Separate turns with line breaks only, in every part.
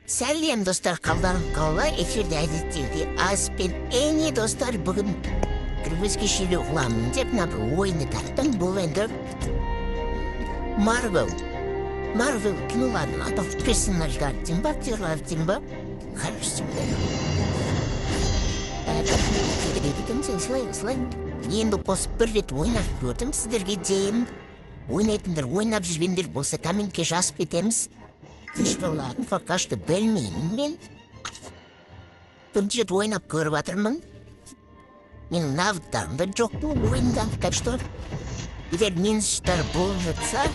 Сәлем достар, қалай эфирде әдеттегі аспен әне достар бүгін кірбізге шелі ұғыламын деп бір ойыны тарттым. Бұл енді Марвел кинолардың атақ персонаждар дейін ба, актерлар дейін ба, қарашым енді қосып бір рет ойнап көрдім сіздерге дейін. Ойнайтындар, ойнап жүргендер болса комментке жазып кетеміз. Шпалатын пока что білмеймін мен. Бірінші рет ойнап көріп жатырмын. Менің навыктарым да жоқ бұл ойында. Так что, егер минустар болып жатса,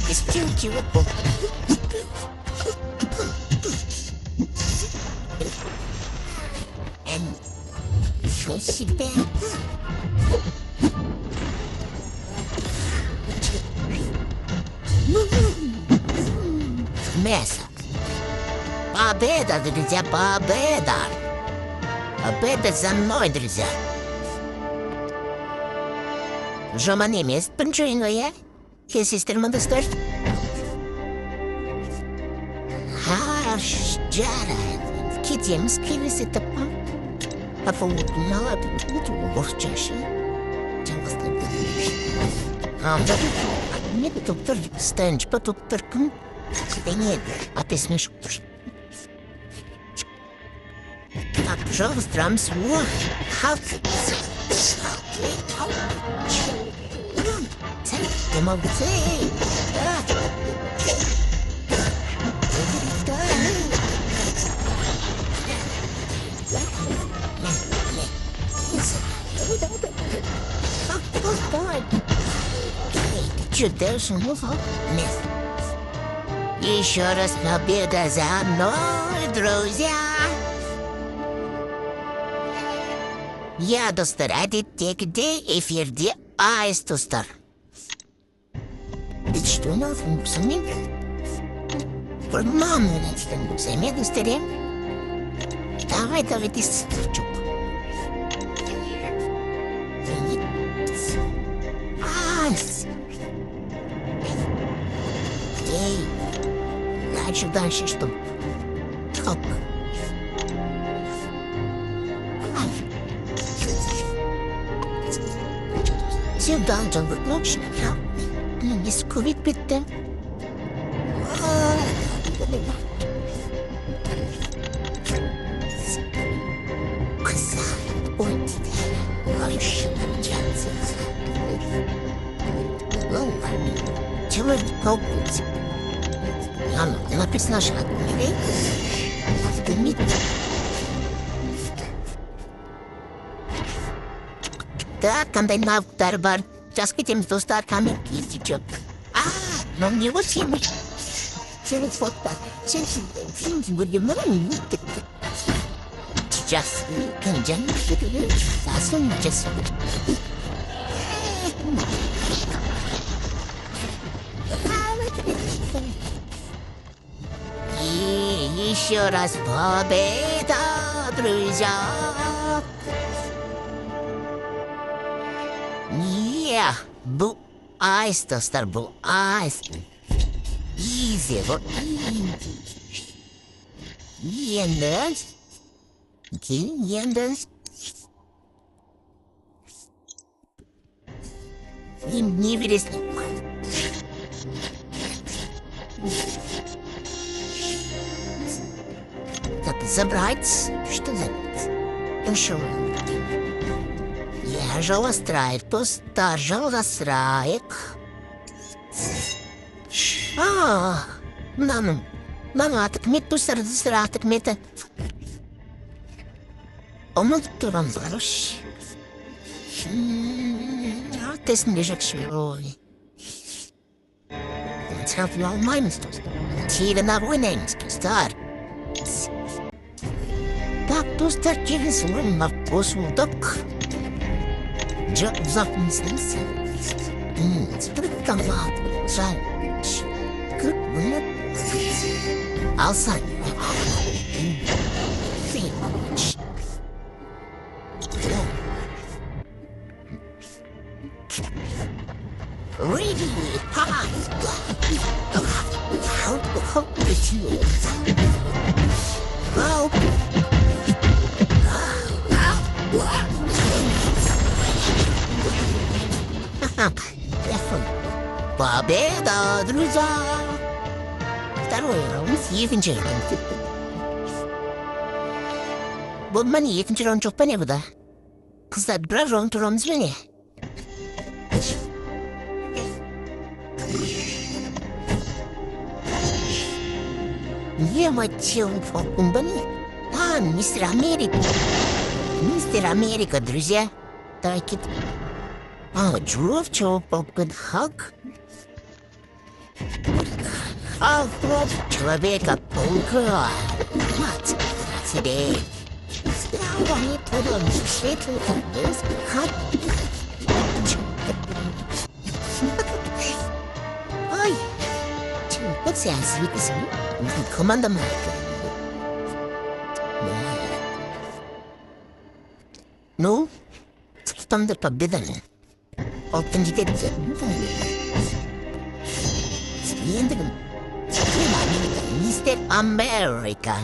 исправьте вот. Ничего себе! Мясо. Победа, друзья, победа! Победа за мной, друзья! Жоман емес пінчойын оя? Кесестермін достар? Жарайды. Кетеміз келесі таппам. Апалуытын алады. Орысшашы. Жалғыздай білмейші. Неге топтар станж па топтар кім? Нет, опять шутишь. Так, жалуйста, ты молодцы! Ты что, дальше? Нет. Еще раз победа за мной, друзья! Я достар әдеттегідей эфирде айс достар. Ведь что у нас функционин? Маму начнем функционин достарем. Давай, ты строчок. Айс! Эй! Дальше что? Хоп. Сюда жолдық ночно. Не скурить бітті. Кыза. Ой, чего колпить? Написано шаг. Так, қандай навыктар бар. Жас кетеміз достар, комментке естечек. Но не вот сені. Через фото. Сен будем сейчас. Кенжан. Асын час. Еще раз победа, друзья! Бұл айс, достар, бұл айс. Изи, вот енді. Не бересің. Забрать? Что забрать? Еще. Я жалостраек, постар жалостраек. Маму атыкмет, постар атыкметі. Ұмылып тұрам барыш. Тесінде жақшы ой. Тәпі алмаймыз, достар. Тегін ойнаймыз, достар. Так, достар, келесі ойынға қосылдық. Жоқ ұзақмызыңыз. Спірттен лады. Жай. Күт бұны. Алсан. Ready. Победа, друзья! Второй раунд, екінші раунд. Бұл мені екінші раунд жоқ па не бұда? Қыздар, бір раунд тұрамыз және? Не мочил фокун ба не? Мистер Америка. Мистер Америка, друзья. Так, Джофф Попкин Хак. Человека-паука. Вот, тебе. Справа не подон, шетлый без хак. Ой, вот сейчас видишь, команда марка. Ну, там до победы. Оптом теперь. Мистер Америка.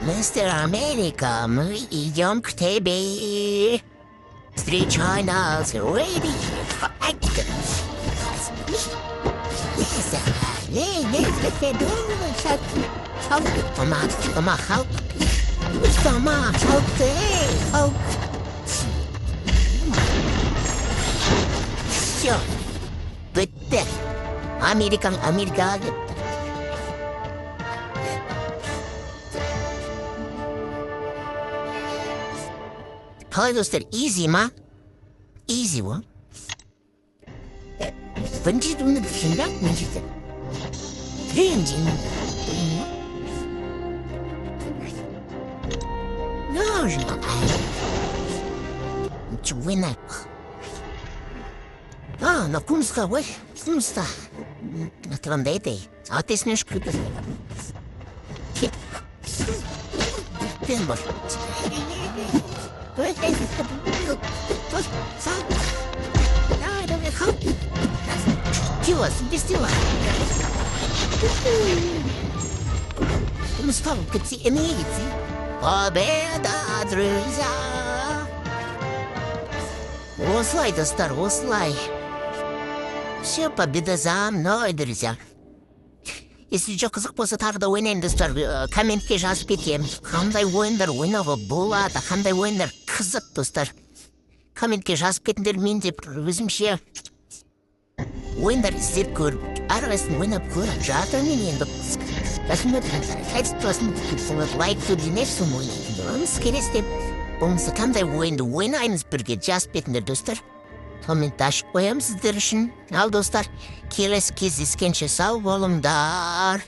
Мистер Америка, мы идем к тебе. Встречай нас, ready for action. Все, bitti. Amerika. Kalay dostlar, easy ma? Easy bu. Birinci durumda düşünecek mi cidden? Birinci mi? Ne olacak? Чувина. На кумска, ой, кумста. Там дайте. А ты смеешь крутить. Пенбор. Тила, без тела. Кумста, как ты имеете. Победа, друзья. Ослай, достар, ослай. Все, победа за мной, друзья. Если что, қызық болса тағы да ойнайын, достар, комментке жазып кетем. Қандай ойындар ойнауға болады, қандай ойындар қызық, достар. Комментке жазып кетіңдер, мен де өзімше ойындар іздеп көріп, әрқайсысын ойнап көріп жатырмын енді. Лайк демесін ойнайтын боламыз, келесі деп. Болмаса қандай ойынды ойнаймыз бірге жазып кетіңдер, достар. Коммент ашып қоямын сіздер үшін. Ал достар, келесі кездескенше сау болыңдар.